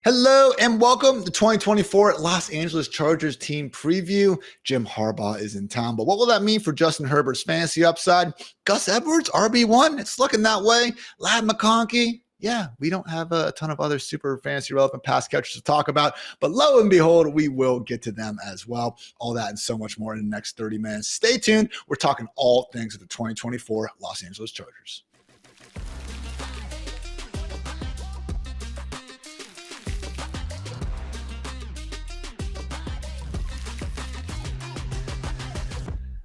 Hello and welcome to 2024 Los Angeles Chargers team preview. Jim Harbaugh is in town, but what will that mean for Justin Herbert's fantasy upside? Gus Edwards, RB1, it's looking that way. Ladd McConkey, yeah, we don't have a ton of other super fantasy relevant pass catchers to talk about, but lo and behold, we will get to them as well. All that and so much more in the next 30 minutes. Stay tuned. We're talking all things of the 2024 Los Angeles Chargers.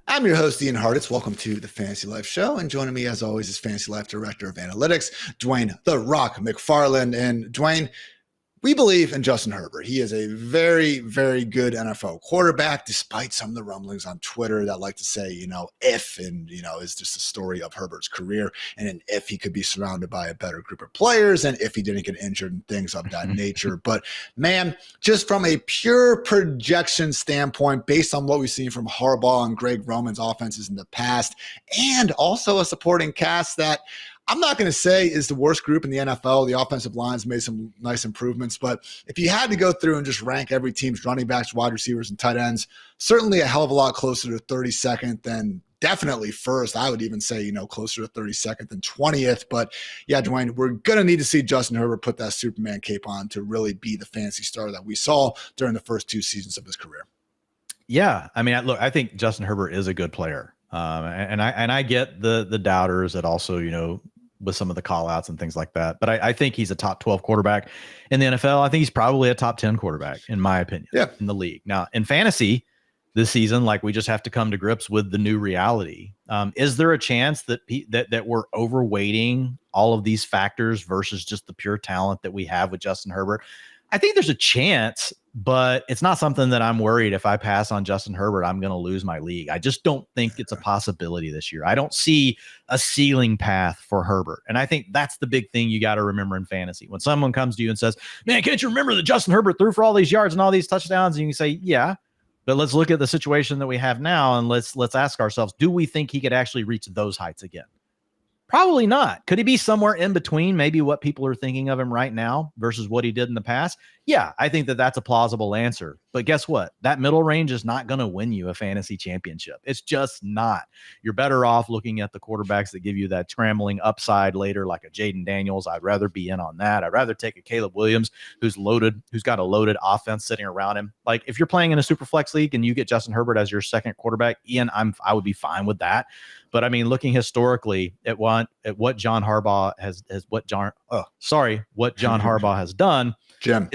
I'm your host, Ian Hartitz. Welcome to the Fantasy Life Show. And joining me, as always, is Fantasy Life Director of Analytics, Dwain "The Rock" McFarland. And Dwain, we believe in Justin Herbert. He is a very, very good NFL quarterback, despite some of the rumblings on Twitter that like to say, if, and, is just a story of Herbert's career. And an if he could be surrounded by a better group of players and if he didn't get injured and things of that nature. But man, just from a pure projection standpoint, based on what we've seen from Harbaugh and Greg Roman's offenses in the past, and also a supporting cast that I'm not going to say is the worst group in the NFL. The offensive line's made some nice improvements, but if you had to go through and just rank every team's running backs, wide receivers, and tight ends, certainly a hell of a lot closer to 32nd than definitely first. I would even say, closer to 32nd than 20th. But yeah, Dwain, we're going to need to see Justin Herbert put that Superman cape on to really be the fantasy star that we saw during the first two seasons of his career. Yeah. I mean, look, I think Justin Herbert is a good player. And I get the doubters that also, with some of the call outs and things like that. But I think he's a top 12 quarterback in the NFL. I think he's probably a top 10 quarterback, in my opinion, in the league. Now, in fantasy this season, like, we just have to come to grips with the new reality. Is there a chance that that we're overweighting all of these factors versus just the pure talent that we have with Justin Herbert? I think there's a chance, but it's not something that I'm worried if I pass on Justin Herbert, I'm going to lose my league. I just don't think it's a possibility this year. I don't see a ceiling path for Herbert. And I think that's the big thing you got to remember in fantasy. When someone comes to you and says, man, can't you remember that Justin Herbert threw for all these yards and all these touchdowns? And you can say, yeah, but let's look at the situation that we have now. And let's ask ourselves, do we think he could actually reach those heights again? Probably not. Could he be somewhere in between maybe what people are thinking of him right now versus what he did in the past? Yeah, I think that that's a plausible answer. But guess what? That middle range is not going to win you a fantasy championship. It's just not. You're better off looking at the quarterbacks that give you that scrambling upside later, like a Jaden Daniels. I'd rather be in on that. I'd rather take a Caleb Williams who's got a loaded offense sitting around him. Like, if you're playing in a super flex league and you get Justin Herbert as your second quarterback, Ian, I would be fine with that. But I mean, looking historically at what John Harbaugh what John Harbaugh has done, Jim.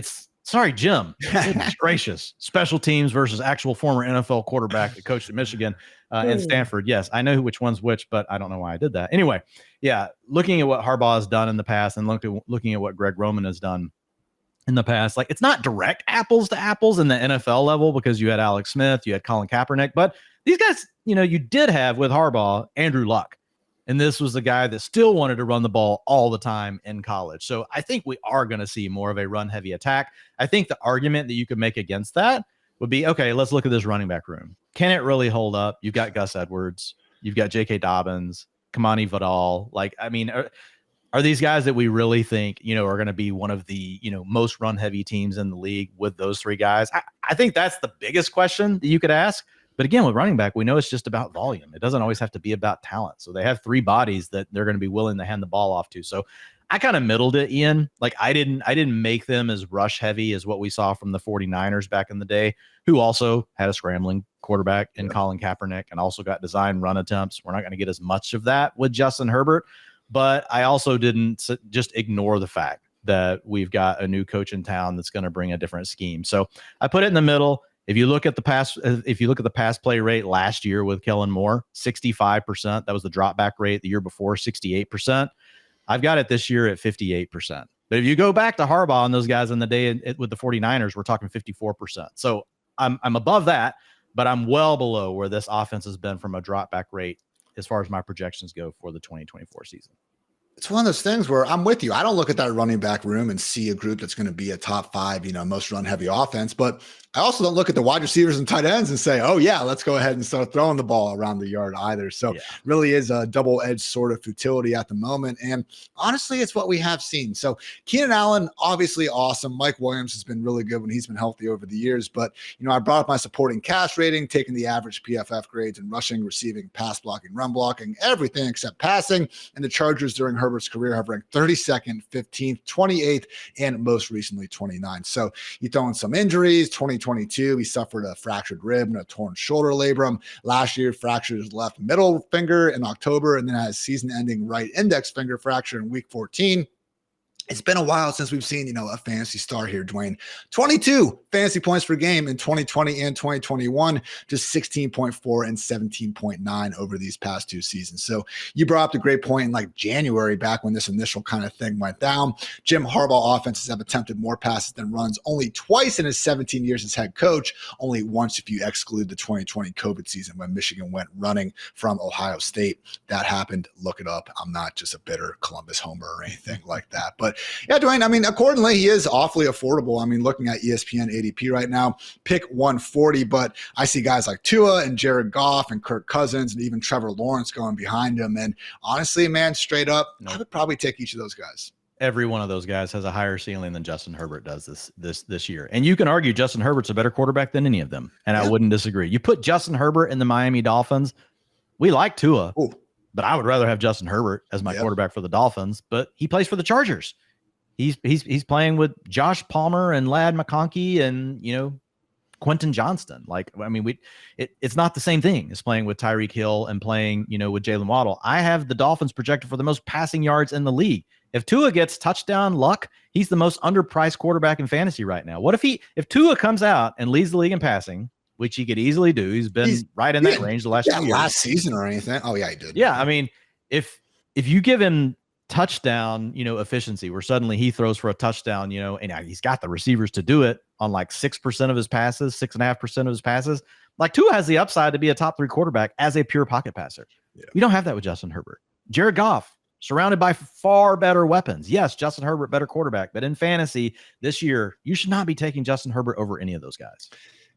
Jim. Goodness gracious. Special teams versus actual former NFL quarterback that coached at Michigan and Stanford. Yes, I know which one's which, but I don't know why I did that. Anyway, yeah, looking at what Harbaugh has done in the past and looking at what Greg Roman has done in the past, like, it's not direct apples to apples in the NFL level because you had Alex Smith, you had Colin Kaepernick, but these guys, you did have with Harbaugh, Andrew Luck. And this was the guy that still wanted to run the ball all the time in college. So I think we are going to see more of a run-heavy attack. I think the argument that you could make against that would be, okay, let's look at this running back room. Can it really hold up? You've got Gus Edwards. You've got J.K. Dobbins, Kamani Vidal. Like, I mean, are these guys that we really think, are going to be one of the, most run-heavy teams in the league with those three guys? I think that's the biggest question that you could ask. But again, with running back, we know it's just about volume. It doesn't always have to be about talent. So they have three bodies that they're going to be willing to hand the ball off to. So I kind of middled it, Ian. Like, I didn't make them as rush heavy as what we saw from the 49ers back in the day, who also had a scrambling quarterback in Colin Kaepernick and also got design run attempts. We're not going to get as much of that with Justin Herbert. But I also didn't just ignore the fact that we've got a new coach in town that's going to bring a different scheme. So I put it in the middle. If you look at the pass play rate last year with Kellen Moore, 65%. That was the drop back rate. The year before, 68%. I've got it this year at 58%. But if you go back to Harbaugh and those guys in the day with the 49ers, we're talking 54%. So I'm above that, but I'm well below where this offense has been from a drop back rate as far as my projections go for the 2024 season. It's one of those things where I'm with you. I don't look at that running back room and see a group that's going to be a top 5, most run heavy offense, but I also don't look at the wide receivers and tight ends and say, oh yeah, let's go ahead and start throwing the ball around the yard either. So really is a double-edged sort of futility at the moment. And honestly, it's what we have seen. So Keenan Allen, obviously awesome. Mike Williams has been really good when he's been healthy over the years, but I brought up my supporting cast rating, taking the average PFF grades and rushing, receiving, pass blocking, run blocking, everything except passing. And the Chargers during Herbert's career have ranked 32nd, 15th, 28th, and most recently 29th. So you throw in some injuries. 2022, he suffered a fractured rib and a torn shoulder labrum. Last year, fractured his left middle finger in October, and then has season-ending right index finger fracture in week 14. It's been a while since we've seen, a fantasy star here, Dwain. 22 fantasy points per game in 2020 and 2021, just 16.4 and 17.9 over these past 2 seasons. So you brought up the great point in like January, back when this initial kind of thing went down. Jim Harbaugh offenses have attempted more passes than runs only twice in his 17 years as head coach, only once if you exclude the 2020 COVID season when Michigan went running from Ohio State. That happened. Look it up. I'm not just a bitter Columbus homer or anything like that. But yeah, Dwayne, accordingly, he is awfully affordable. Looking at ESPN ADP right now, pick 140, but I see guys like Tua and Jared Goff and Kirk Cousins and even Trevor Lawrence going behind him. And honestly, man, straight up, I would probably take each of those guys. Every one of those guys has a higher ceiling than Justin Herbert does this year. And you can argue Justin Herbert's a better quarterback than any of them. And I wouldn't disagree. You put Justin Herbert in the Miami Dolphins. We like Tua, but I would rather have Justin Herbert as my quarterback for the Dolphins, but he plays for the Chargers. He's playing with Josh Palmer and Ladd McConkey and, Quentin Johnston. It's not the same thing as playing with Tyreek Hill and playing, with Jalen Waddle. I have the Dolphins projected for the most passing yards in the league. If Tua gets touchdown luck, he's the most underpriced quarterback in fantasy right now. What if Tua comes out and leads the league in passing, which he could easily do? He's been right in that range the last few years. Last season or anything. Oh yeah, he did. Yeah. If you give him touchdown, efficiency where suddenly he throws for a touchdown, and he's got the receivers to do it on like 6% of his passes, 6.5% of his passes. Like Tua has the upside to be a top 3 quarterback as a pure pocket passer. Yeah. You don't have that with Justin Herbert. Jared Goff, surrounded by far better weapons. Yes, Justin Herbert, better quarterback, but in fantasy this year, you should not be taking Justin Herbert over any of those guys.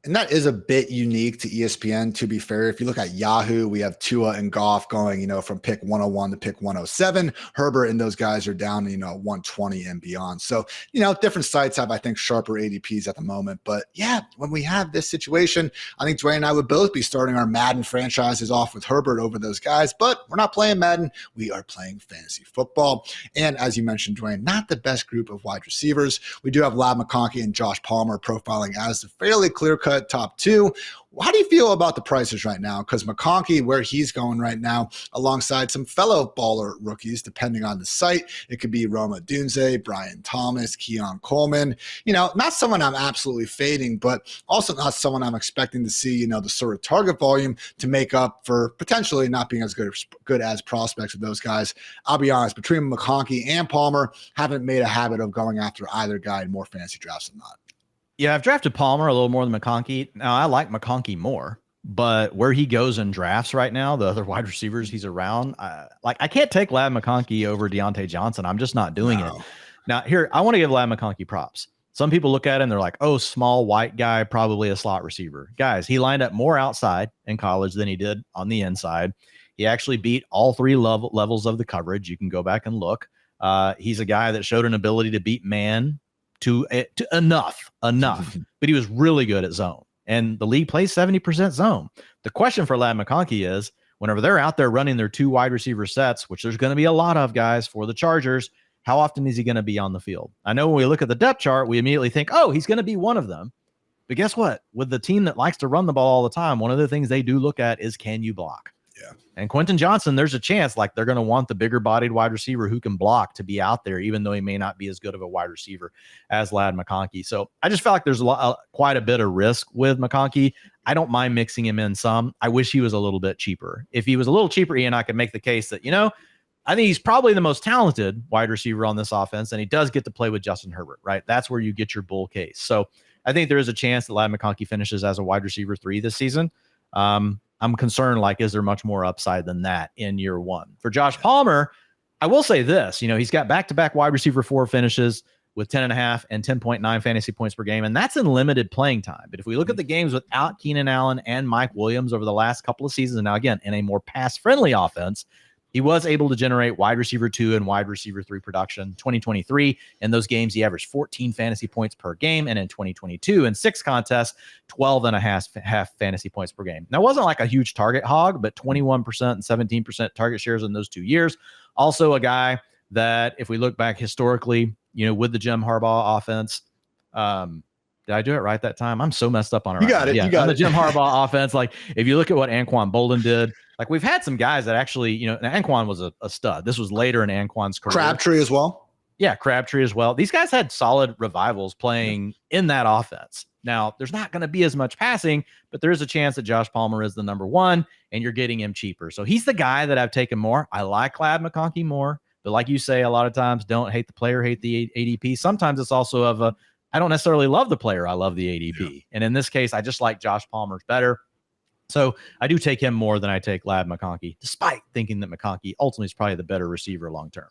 And that is a bit unique to ESPN, to be fair. If you look at Yahoo, we have Tua and Goff going, from pick 101 to pick 107. Herbert and those guys are down, 120 and beyond. So, different sites have, I think, sharper ADPs at the moment. But yeah, when we have this situation, I think Dwayne and I would both be starting our Madden franchises off with Herbert over those guys. But we're not playing Madden. We are playing fantasy football. And as you mentioned, Dwayne, not the best group of wide receivers. We do have Ladd McConkey and Josh Palmer profiling as the fairly clear-cut top 2. How do you feel about the prices right now? Because McConkey, where he's going right now, alongside some fellow baller rookies, depending on the site, it could be Roma Dunze, Brian Thomas, Keon Coleman. Not someone I'm absolutely fading, but also not someone I'm expecting to see, the sort of target volume to make up for potentially not being as good as prospects of those guys. I'll be honest, between McConkey and Palmer, haven't made a habit of going after either guy in more fantasy drafts than not. Yeah, I've drafted Palmer a little more than McConkey. Now, I like McConkey more, but where he goes in drafts right now, the other wide receivers he's around, I can't take Ladd McConkey over Deontay Johnson. I'm just not doing it. Now, here, I want to give Ladd McConkey props. Some people look at him, they're like, oh, small white guy, probably a slot receiver. Guys, he lined up more outside in college than he did on the inside. He actually beat all 3 levels of the coverage. You can go back and look. He's a guy that showed an ability to beat man to enough, but he was really good at zone, and the league plays 70% zone. The question for Ladd McConkey is, whenever they're out there running their 2 wide receiver sets, which there's going to be a lot of guys for the Chargers, how often is he going to be on the field? I know when we look at the depth chart, we immediately think, oh, he's going to be one of them. But guess what? With the team that likes to run the ball all the time, one of the things they do look at is, can you block? Yeah. And Quentin Johnston, there's a chance like they're going to want the bigger bodied wide receiver who can block to be out there, even though he may not be as good of a wide receiver as Ladd McConkey. So I just felt like there's quite a bit of risk with McConkey. I don't mind mixing him in some. I wish he was a little bit cheaper. If he was a little cheaper, Ian, I could make the case that, I think he's probably the most talented wide receiver on this offense, and he does get to play with Justin Herbert, right? That's where you get your bull case. So I think there is a chance that Ladd McConkey finishes as a wide receiver 3 this season. I'm concerned, is there much more upside than that in year 1? For Josh Palmer, I will say this, he's got back-to-back wide receiver 4 finishes with 10.5 and 10.9 fantasy points per game, and that's in limited playing time. But if we look at the games without Keenan Allen and Mike Williams over the last couple of seasons, and now again, in a more pass-friendly offense, he was able to generate wide receiver 2 and wide receiver 3 production. 2023, in those games, he averaged 14 fantasy points per game. And in 2022, in 6 contests, 12 and a half fantasy points per game. Now, it wasn't like a huge target hog, but 21% and 17% target shares in those 2 years. Also a guy that, if we look back historically, with the Jim Harbaugh offense, did I do it right that time? I'm so messed up on it. You got it. Yeah, you got on it. the Jim Harbaugh offense, like if you look at what Anquan Bolden did, like we've had some guys that actually, Anquan was a stud. This was later in Anquan's career. Crabtree as well. Yeah, Crabtree as well. These guys had solid revivals playing in that offense. Now, there's not going to be as much passing, but there is a chance that Josh Palmer is the number 1, and you're getting him cheaper. So he's the guy that I've taken more. I like Ladd McConkey more, but like you say, a lot of times, don't hate the player, hate the ADP. Sometimes it's also I don't necessarily love the player, I love the ADP. Yeah. And in this case, I just like Josh Palmer's better. So I do take him more than I take Ladd McConkey, despite thinking that McConkey ultimately is probably the better receiver long-term.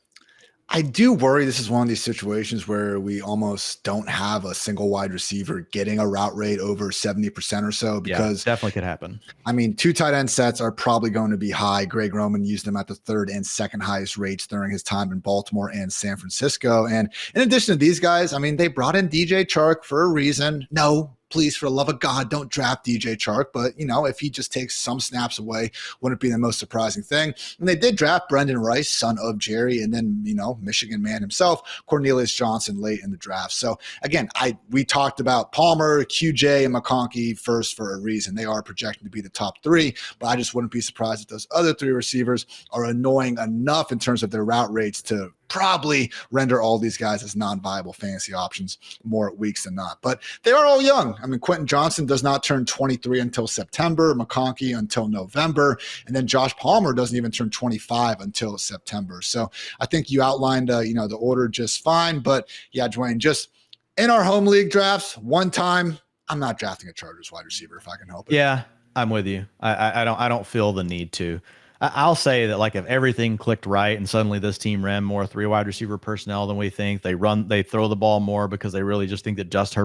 I do worry this is one of these situations where we almost don't have a single wide receiver getting a route rate over 70% or so, because definitely could happen. I mean, 2 tight end sets are probably going to be high. Greg Roman used them at the 3rd and 2nd highest rates during his time in Baltimore and San Francisco. And in addition to these guys, I mean, they brought in DJ Chark for a reason. No, please, for the love of God, don't draft DJ Chark. But, if he just takes some snaps away, wouldn't be the most surprising thing. And they did draft Brendan Rice, son of Jerry, and then, Michigan man himself, Cornelius Johnson, late in the draft. So, again, we talked about Palmer, QJ, and McConkey first for a reason. They are projected to be the top 3, but I just wouldn't be surprised if those other 3 receivers are annoying enough in terms of their route rates to probably render all these guys as non-viable fantasy options more weeks than not. But they are all young. I mean, Quentin Johnson does not turn 23 until September, McConkey until November, and then Josh Palmer doesn't even turn 25 until September. So I think you outlined, the order just fine. But yeah, Dwain, just in our home league drafts, one time, I'm not drafting a Chargers wide receiver if I can help it. Yeah, I'm with you. I don't feel the need to. I'll say that, like, if everything clicked right and suddenly this team ran more 3 wide receiver personnel than we think, they throw the ball more because they really just think that Justin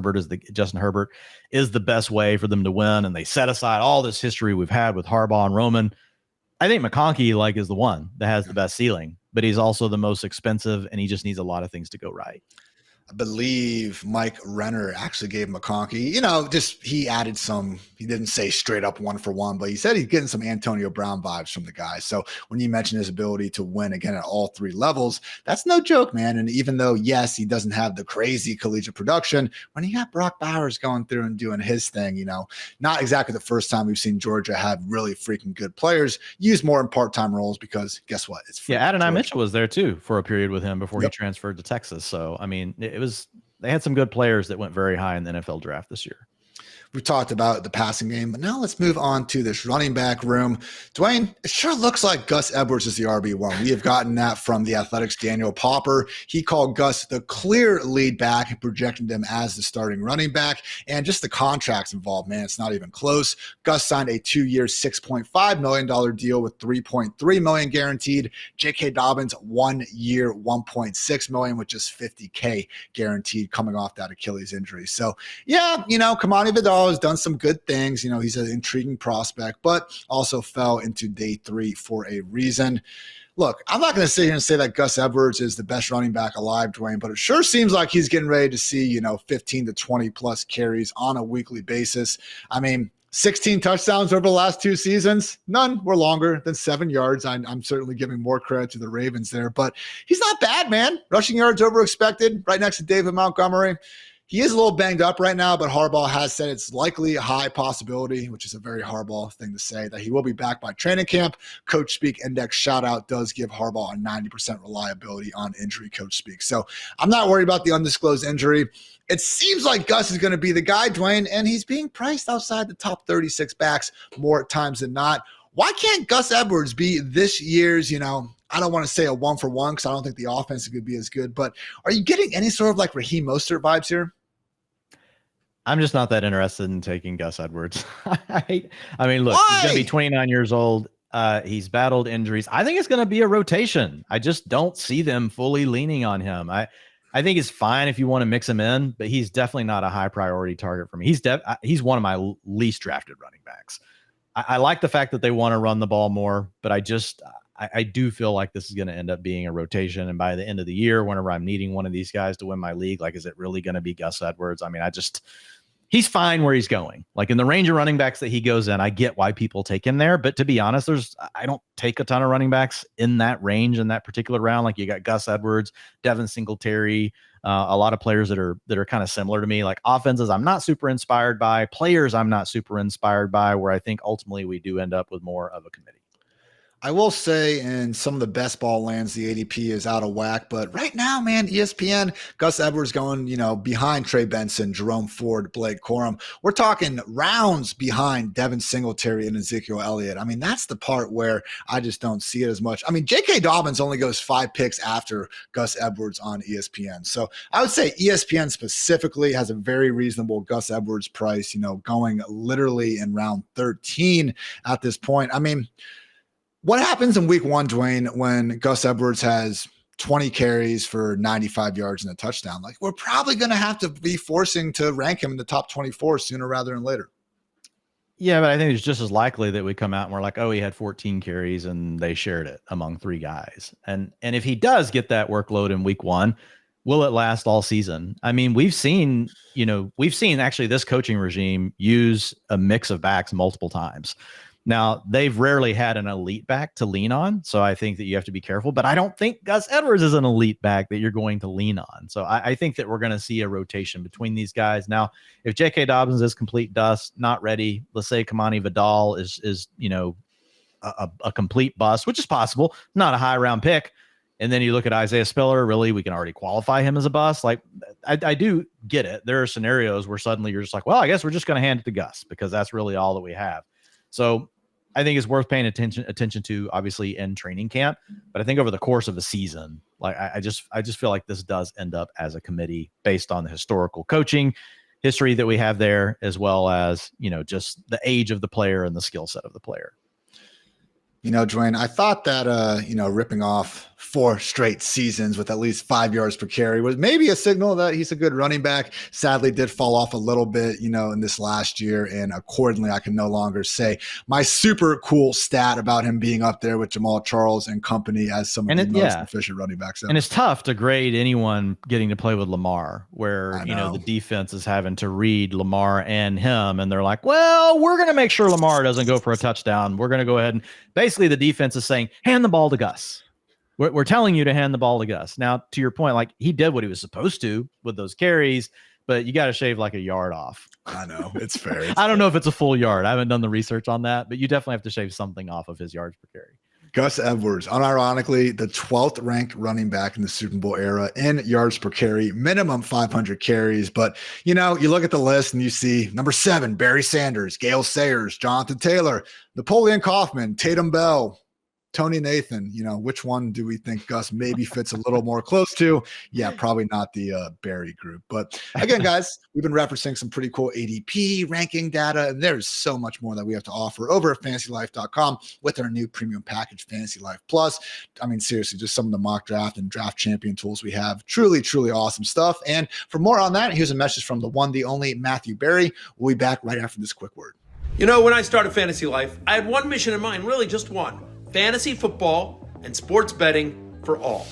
Herbert is the best way for them to win, and they set aside all this history we've had with Harbaugh and Roman. I think McConkey is the one that has the best ceiling, but he's also the most expensive, and he just needs a lot of things to go right. I believe Mike Renner actually gave McConkey, he added some, he didn't say straight up 1-for-1, but he said he's getting some Antonio Brown vibes from the guy. So when you mention his ability to win again at all 3 levels, that's no joke, man. And even though, yes, he doesn't have the crazy collegiate production, when he got Brock Bowers going through and doing his thing, not exactly the first time we've seen Georgia have really freaking good players used more in part-time roles, because guess what? It's free. Yeah, Adonai Mitchell was there too for a period with him before he transferred to Texas. So, I mean, they had some good players that went very high in the NFL draft this year. We've talked about the passing game, but now let's move on to this running back room. Dwain, it sure looks like Gus Edwards is the RB1. We have gotten that from the Athletics' Daniel Popper. He called Gus the clear lead back and projected him as the starting running back. And just the contracts involved, man, it's not even close. Gus signed a 2-year, $6.5 million deal with $3.3 million guaranteed. J.K. Dobbins, 1 year, $1.6 million, with just $50K guaranteed coming off that Achilles injury. So, yeah, Kamani Vidal has done some good things. He's an intriguing prospect, but also fell into day 3 for a reason. Look, I'm not going to sit here and say that Gus Edwards is the best running back alive, Dwain, but it sure seems like he's getting ready to see, 15 to 20 plus carries on a weekly basis. I mean, 16 touchdowns over the last 2 seasons. None were longer than 7 yards. I'm certainly giving more credit to the Ravens there, but he's not bad, man. Rushing yards over expected, right next to David Montgomery. He is a little banged up right now, but Harbaugh has said it's likely a high possibility, which is a very Harbaugh thing to say, that he will be back by training camp. Coach Speak Index shout out does give Harbaugh a 90% reliability on injury, Coach Speak. So I'm not worried about the undisclosed injury. It seems like Gus is going to be the guy, Dwain, and he's being priced outside the top 36 backs more times than not. Why can't Gus Edwards be this year's, I don't want to say a 1-for-1 because I don't think the offense could be as good, but are you getting any sort of like Raheem Mostert vibes here? I'm just not that interested in taking Gus Edwards. Look, Why? he's going to be 29 years old. He's battled injuries. I think it's going to be a rotation. I just don't see them fully leaning on him. I think it's fine if you want to mix him in, but he's definitely not a high priority target for me. He's one of my least drafted running backs. I like the fact that they want to run the ball more, but I do feel like this is going to end up being a rotation. And by the end of the year, whenever I'm needing one of these guys to win my league, like, is it really going to be Gus Edwards? I mean, he's fine where he's going. Like, in the range of running backs that he goes in, I get why people take him there. But to be honest, I don't take a ton of running backs in that range in that particular round. Like, you got Gus Edwards, Devin Singletary, a lot of players that are kind of similar to me. Like, offenses I'm not super inspired by, players I'm not super inspired by, where I think ultimately we do end up with more of a committee. I will say in some of the best ball lands, the ADP is out of whack. But right now, man, ESPN, Gus Edwards going, behind Trey Benson, Jerome Ford, Blake Corum. We're talking rounds behind Devin Singletary and Ezekiel Elliott. I mean, that's the part where I just don't see it as much. I mean, J.K. Dobbins only goes 5 picks after Gus Edwards on ESPN. So I would say ESPN specifically has a very reasonable Gus Edwards price, going literally in round 13 at this point. I mean, what happens in week 1, Dwain, when Gus Edwards has 20 carries for 95 yards and a touchdown? Like, we're probably going to have to be forcing to rank him in the top 24 sooner rather than later. Yeah, but I think it's just as likely that we come out and we're like, oh, he had 14 carries and they shared it among 3 guys. And if he does get that workload in week 1, will it last all season? I mean, we've seen actually this coaching regime use a mix of backs multiple times. Now, they've rarely had an elite back to lean on, so I think that you have to be careful. But I don't think Gus Edwards is an elite back that you're going to lean on. So I think that we're going to see a rotation between these guys. Now, if J.K. Dobbins is complete dust, not ready, let's say Kamani Vidal is a complete bust, which is possible, not a high round pick. And then you look at Isaiah Spiller, really, we can already qualify him as a bust. Like, I do get it. There are scenarios where suddenly you're just like, well, I guess we're just going to hand it to Gus because that's really all that we have. So I think it's worth paying attention to, obviously, in training camp. But I think over the course of a season, like, I just feel like this does end up as a committee based on the historical coaching history that we have there, as well as, just the age of the player and the skill set of the player. Dwayne, I thought that, ripping off 4 straight seasons with at least 5 yards per carry was maybe a signal that he's a good running back. Sadly, did fall off a little bit, in this last year. And accordingly, I can no longer say my super cool stat about him being up there with Jamal Charles and company as some of the most efficient running backs ever. And it's tough to grade anyone getting to play with Lamar, where, the defense is having to read Lamar and him. And they're like, well, we're going to make sure Lamar doesn't go for a touchdown. We're going to go ahead and basically the defense is saying, hand the ball to Gus. We're telling you to hand the ball to Gus. Now, to your point, like, he did what he was supposed to with those carries, but you got to shave like a yard off. I know. It's fair. I don't know if it's a full yard. I haven't done the research on that, but you definitely have to shave something off of his yards per carry. Gus Edwards, unironically, the 12th ranked running back in the Super Bowl era in yards per carry, minimum 500 carries. But, you look at the list and you see number 7, Barry Sanders, Gale Sayers, Jonathan Taylor, Napoleon Kaufman, Tatum Bell, Tony Nathan. Which one do we think Gus maybe fits a little more close to? Yeah, probably not the Barry group. But again, guys, we've been referencing some pretty cool ADP ranking data, and there's so much more that we have to offer over at FantasyLife.com with our new premium package, FantasyLife Plus. I mean, seriously, just some of the mock draft and draft champion tools we have. Truly, truly awesome stuff. And for more on that, here's a message from the one, the only Matthew Berry. We'll be back right after this quick word. When I started Fantasy Life, I had one mission in mind, really just one. Fantasy football and sports betting for all.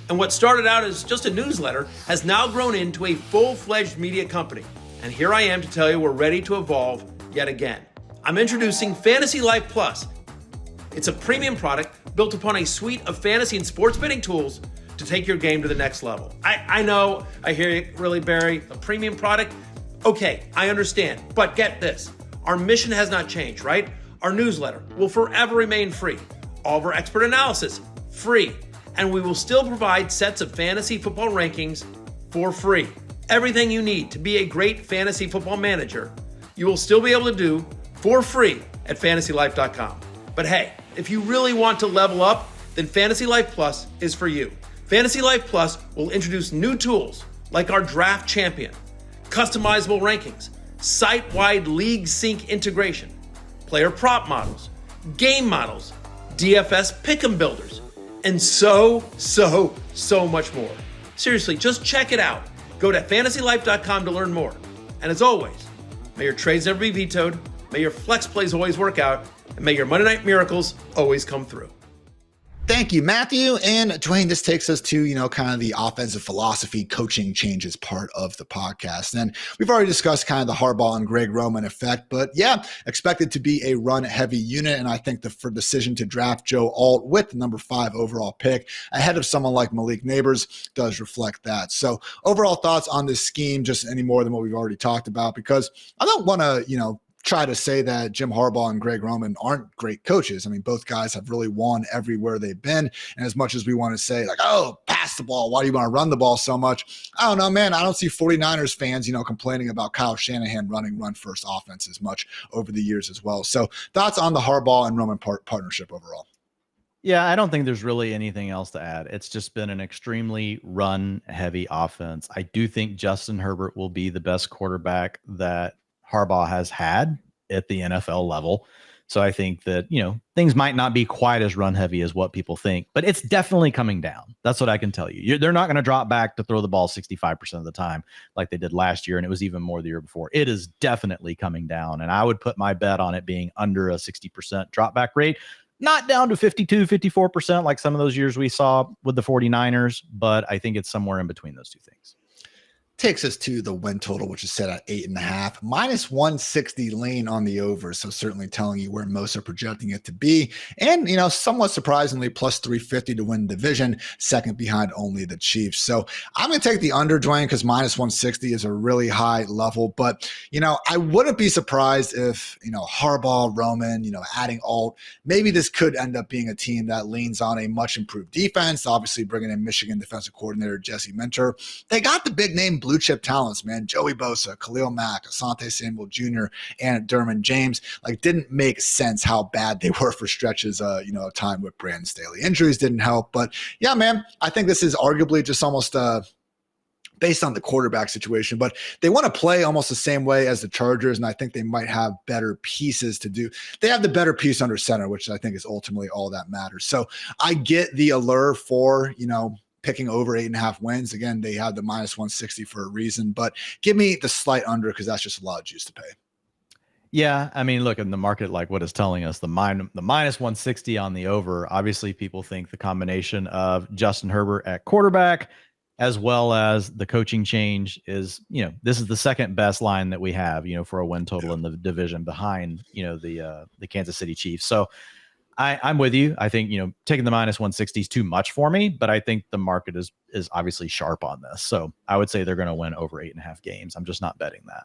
And what started out as just a newsletter has now grown into a full-fledged media company. And here I am to tell you we're ready to evolve yet again. I'm introducing Fantasy Life Plus. It's a premium product built upon a suite of fantasy and sports betting tools to take your game to the next level. I know, I hear you, really, Barry, a premium product? Okay, I understand, but get this. Our mission has not changed, right? Our newsletter will forever remain free. All of our expert analysis, free. And we will still provide sets of fantasy football rankings for free. Everything you need to be a great fantasy football manager, you will still be able to do for free at FantasyLife.com. But hey, if you really want to level up, then Fantasy Life Plus is for you. Fantasy Life Plus will introduce new tools like our Draft Champion, customizable rankings, site-wide league sync integration, player prop models, game models, DFS pick'em builders, and so much more. Seriously, just check it out. Go to FantasyLife.com to learn more. And as always, may your trades never be vetoed, may your flex plays always work out, and may your Monday Night Miracles always come through. Thank you, Matthew. And Dwayne, this takes us to, kind of the offensive philosophy coaching changes part of the podcast. And we've already discussed kind of the Harbaugh and Greg Roman effect, but yeah, expected to be a run heavy unit. And I think the decision to draft Joe Alt with the number 5 overall pick ahead of someone like Malik Neighbors does reflect that. So overall thoughts on this scheme, just any more than what we've already talked about, because I don't want to, try to say that Jim Harbaugh and Greg Roman aren't great coaches. I mean, both guys have really won everywhere they've been. And as much as we want to say like, oh, pass the ball, why do you want to run the ball so much? I don't know, man. I don't see 49ers fans, complaining about Kyle Shanahan running run first offense as much over the years as well. So thoughts on the Harbaugh and Roman partnership overall? Yeah, I don't think there's really anything else to add. It's just been an extremely run-heavy offense. I do think Justin Herbert will be the best quarterback that Harbaugh has had at the NFL level. So I think that, things might not be quite as run-heavy as what people think, but it's definitely coming down. That's what I can tell you. They're not going to drop back to throw the ball 65% of the time like they did last year, and it was even more the year before. It is definitely coming down, and I would put my bet on it being under a 60% drop back rate. Not down to 52, 54% like some of those years we saw with the 49ers, but I think it's somewhere in between those two things. Takes us to the win total, which is set at 8.5, minus 160 lean on the over. So certainly telling you where most are projecting it to be. And, somewhat surprisingly, plus 350 to win the division, second behind only the Chiefs. So I'm going to take the under, Dwayne, because minus 160 is a really high level. But, I wouldn't be surprised if, Harbaugh, Roman, adding Alt, maybe this could end up being a team that leans on a much improved defense. Obviously bringing in Michigan defensive coordinator Jesse Minter. They got the big name blue chip talents, man. Joey Bosa, Khalil Mack, Asante Samuel Jr., and Derwin James. Didn't make sense how bad they were for stretches, of time with Brandon Staley. Injuries didn't help, but yeah, man, I think this is arguably just almost based on the quarterback situation, but they want to play almost the same way as the Chargers, and I think they might have better pieces to do. They have the better piece under center, which I think is ultimately all that matters. So I get the allure for, picking over 8.5 wins. Again, they had the minus 160 for a reason, but give me the slight under because that's just a lot of juice to pay. Yeah, I mean, look, in the market, like what is telling us, the minus 160 on the over, obviously people think the combination of Justin Herbert at quarterback as well as the coaching change is, this is the second best line that we have, for a win total in the division behind, the Kansas City Chiefs. So I'm with you. I think, taking the minus 160 is too much for me, but I think the market is obviously sharp on this. So I would say they're going to win over 8.5 games. I'm just not betting that.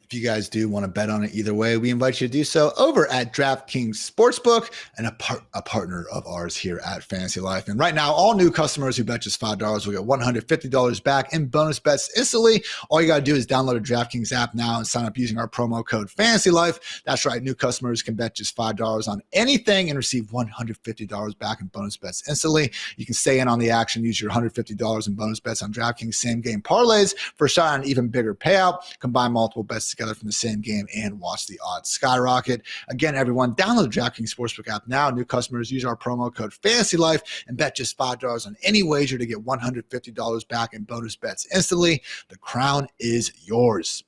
If you guys do want to bet on it either way, we invite you to do so over at DraftKings Sportsbook, and a partner of ours here at Fantasy Life. And right now, all new customers who bet just $5 will get $150 back in bonus bets instantly. All you got to do is download a DraftKings app now and sign up using our promo code Fantasy Life. That's right. New customers can bet just $5 on anything and receive $150 back in bonus bets instantly. You can stay in on the action, use your $150 in bonus bets on DraftKings same game parlays for a shot on an even bigger payout. Combine multiple bets together from the same game and watch the odds skyrocket. Again, everyone, download the DraftKings Sportsbook app now. New customers use our promo code FANTASYLIFE and bet just $5 on any wager to get $150 back in bonus bets instantly. The crown is yours.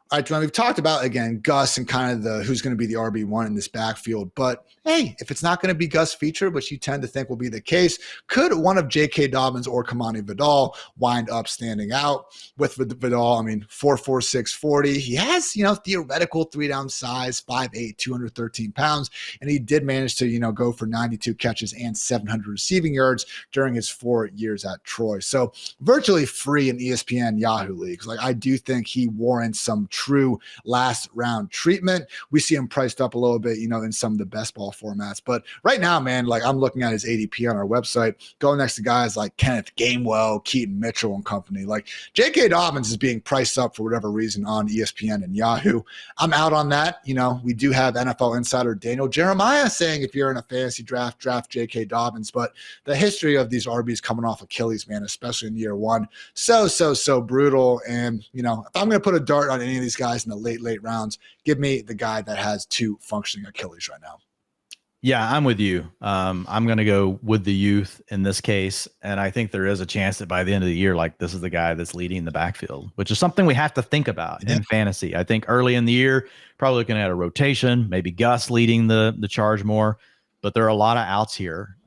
All right, Dwayne, we've talked about, again, Gus and kind of who's going to be the RB1 in this backfield. But, hey, if it's not going to be Gus featured, which you tend to think will be the case, could one of J.K. Dobbins or Kamani Vidal wind up standing out? With Vidal, 4'4", 640. He has, theoretical three-down size, 5'8", 213 pounds. And he did manage to, go for 92 catches and 700 receiving yards during his 4 years at Troy. So virtually free in ESPN Yahoo leagues. I do think he warrants some true last round treatment. We see him priced up a little bit, in some of the best ball formats. But right now, man, I'm looking at his ADP on our website, going next to guys like Kenneth Gainwell, Keaton Mitchell and company. J.K. Dobbins is being priced up for whatever reason on ESPN and Yahoo. I'm out on that. We do have NFL insider Daniel Jeremiah saying if you're in a fantasy draft J.K. Dobbins. But the history of these RBs coming off Achilles, man, especially in year one, so brutal. And, if I'm going to put a dart on any of these guys in the late rounds, give me the guy that has 2 functioning Achilles right now. Yeah, I'm with you. I'm going to go with the youth in this case. And I think there is a chance that by the end of the year, like this is the guy that's leading the backfield, which is something we have to think about in fantasy. I think early in the year, probably looking at a rotation, maybe Gus leading the charge more, but there are a lot of outs here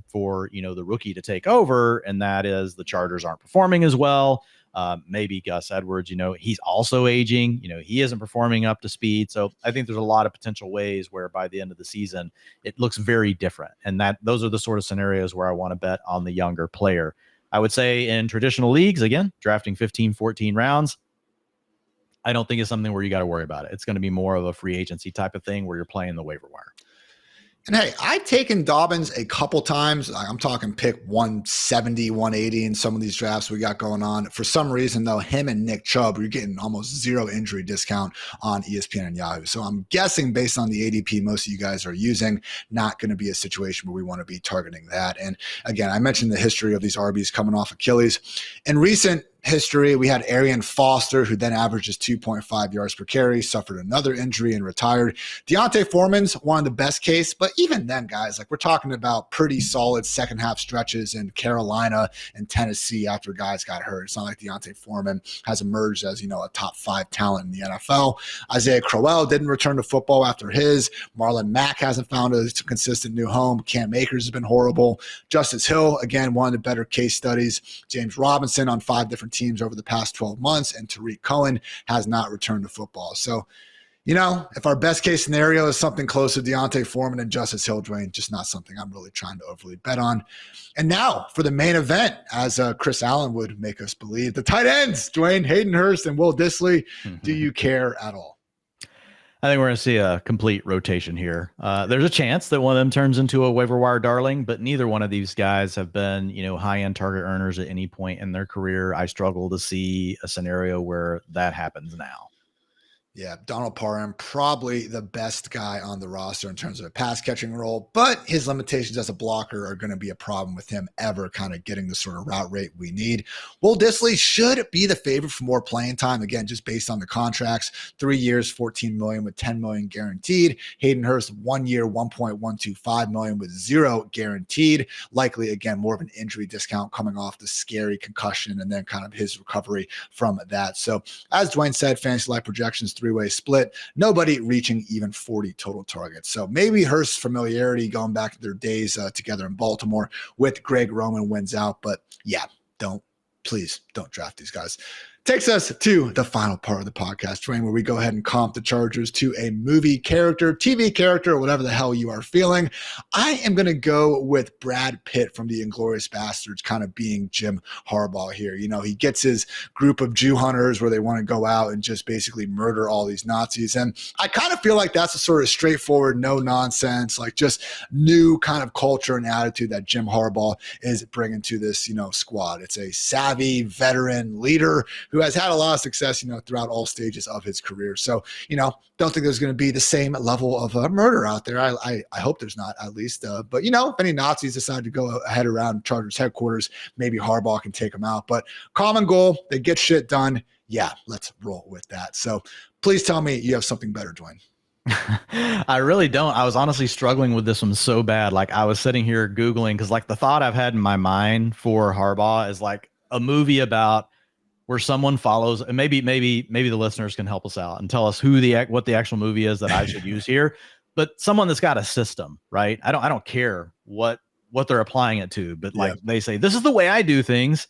for, the rookie to take over. And that is the Chargers aren't performing as well. Maybe Gus Edwards, he's also aging, he isn't performing up to speed. So I think there's a lot of potential ways where by the end of the season, it looks very different. And those are the sort of scenarios where I want to bet on the younger player. I would say in traditional leagues, again, drafting 15, 14 rounds, I don't think it's something where you got to worry about it. It's going to be more of a free agency type of thing where you're playing the waiver wire. And hey, I've taken Dobbins a couple times. I'm talking pick 170, 180 in some of these drafts we got going on. For some reason, though, him and Nick Chubb, you're getting almost zero injury discount on ESPN and Yahoo. So I'm guessing based on the ADP most of you guys are using, not going to be a situation where we want to be targeting that. And again, I mentioned the history of these RBs coming off Achilles. In recent history, we had Arian Foster, who then averages 2.5 yards per carry, suffered another injury and retired. Deontay Foreman's one of the best case, but even then, guys, like we're talking about pretty solid second half stretches in Carolina and Tennessee after guys got hurt. It's not like Deontay Foreman has emerged as, a top 5 talent in the NFL. Isaiah Crowell didn't return to football after his. Marlon Mack hasn't found a consistent new home. Cam Akers has been horrible. Justice Hill, again, one of the better case studies. James Robinson on 5 different teams over the past 12 months, and Tariq Cohen has not returned to football. So, if our best case scenario is something close to Deontay Foreman and Justice Hill, Dwain, just not something I'm really trying to overly bet on. And now for the main event, as Chris Allen would make us believe, the tight ends, Dwain, Hayden Hurst and Will Dissly. Do you care at all? I think we're going to see a complete rotation here. There's a chance that one of them turns into a waiver wire darling, but neither one of these guys have been, high-end target earners at any point in their career. I struggle to see a scenario where that happens now. Yeah, Donald Parham, probably the best guy on the roster in terms of a pass catching role, but his limitations as a blocker are going to be a problem with him ever kind of getting the sort of route rate we need. Will Dissly should be the favorite for more playing time, again, just based on the contracts. 3 years, $14 million with $10 million guaranteed. Hayden Hurst, 1 year, $1.125 million with 0 guaranteed. Likely, again, more of an injury discount coming off the scary concussion and then kind of his recovery from that. So as Dwain said, Fantasy Life projections, 3-way split, nobody reaching even 40 total targets. So maybe Hurst's familiarity going back to their days together in Baltimore with Greg Roman wins out. But yeah, please don't draft these guys. Takes us to the final part of the podcast, Dwain, where we go ahead and comp the Chargers to a movie character, TV character, or whatever the hell you are feeling. I am going to go with Brad Pitt from the Inglourious Bastards kind of being Jim Harbaugh here. He gets his group of Jew hunters where they want to go out and just basically murder all these Nazis. And I kind of feel like that's a sort of straightforward, no nonsense, like just new kind of culture and attitude that Jim Harbaugh is bringing to this, squad. It's a savvy veteran leader who has had a lot of success, throughout all stages of his career. So, don't think there's going to be the same level of murder out there. I hope there's not, at least. But, if any Nazis decide to go ahead around Chargers headquarters, maybe Harbaugh can take them out. But common goal, they get shit done. Yeah, let's roll with that. So please tell me you have something better, Dwain. I really don't. I was honestly struggling with this one so bad. Like I was sitting here Googling because like the thought I've had in my mind for Harbaugh is like a movie about where someone follows, and maybe the listeners can help us out and tell us what the actual movie is that I should use here. But someone that's got a system, right? I don't care what they're applying it to, but like they say, this is the way I do things,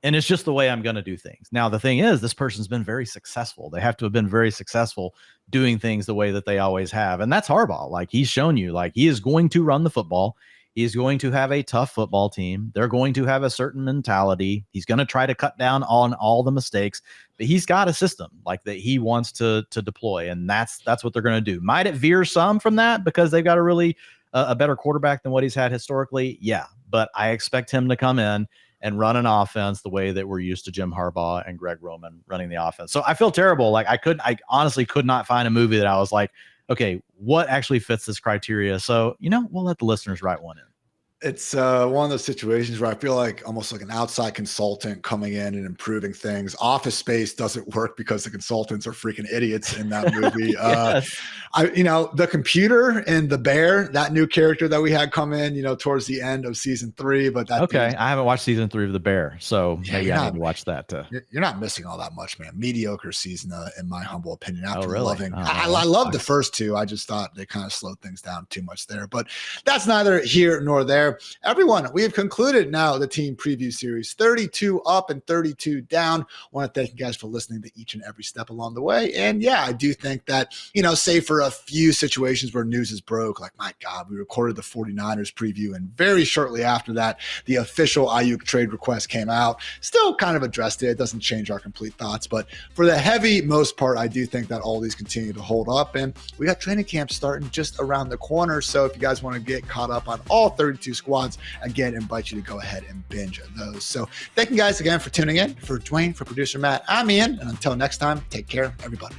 and it's just the way I'm going to do things. Now, the thing is, this person's been very successful. They have to have been very successful doing things the way that they always have. And that's Harbaugh. Like he's shown you, like he is going to run the football. He's going to have a tough football team. They're going to have a certain mentality. He's going to try to cut down on all the mistakes, but he's got a system like that he wants to deploy. And that's what they're going to do. Might it veer some from that because they've got a really a better quarterback than what he's had historically? Yeah, but I expect him to come in and run an offense the way that we're used to Jim Harbaugh and Greg Roman running the offense. So I feel terrible. Like I honestly could not find a movie that I was like, okay, what actually fits this criteria? So, we'll let the listeners write one in. It's one of those situations where I feel like almost like an outside consultant coming in and improving things. Office Space doesn't work because the consultants are freaking idiots in that movie. Yes. The computer and the bear, that new character that we had come in, towards the end of season 3. But that okay, I haven't watched season 3 of The Bear, so maybe I need to watch that. You're not missing all that much, man. Mediocre season, in my humble opinion. After really? loving, I love the first 2. I just thought they kind of slowed things down too much there. But that's neither here nor there. Everyone, we have concluded now the team preview series, 32 up and 32 down. I want to thank you guys for listening to each and every step along the way. And yeah, I do think that, say for a few situations where news is broke, like, my God, we recorded the 49ers preview, and very shortly after that, the official Ayuk trade request came out. Still kind of addressed it. It doesn't change our complete thoughts. But for the heavy most part, I do think that all these continue to hold up. And we got training camp starting just around the corner. So if you guys want to get caught up on all 32 squads, again, invite you to go ahead and binge those. So thank you guys again for tuning in. For Dwain, for producer Matt, I'm Ian. And until next time, take care, everybody.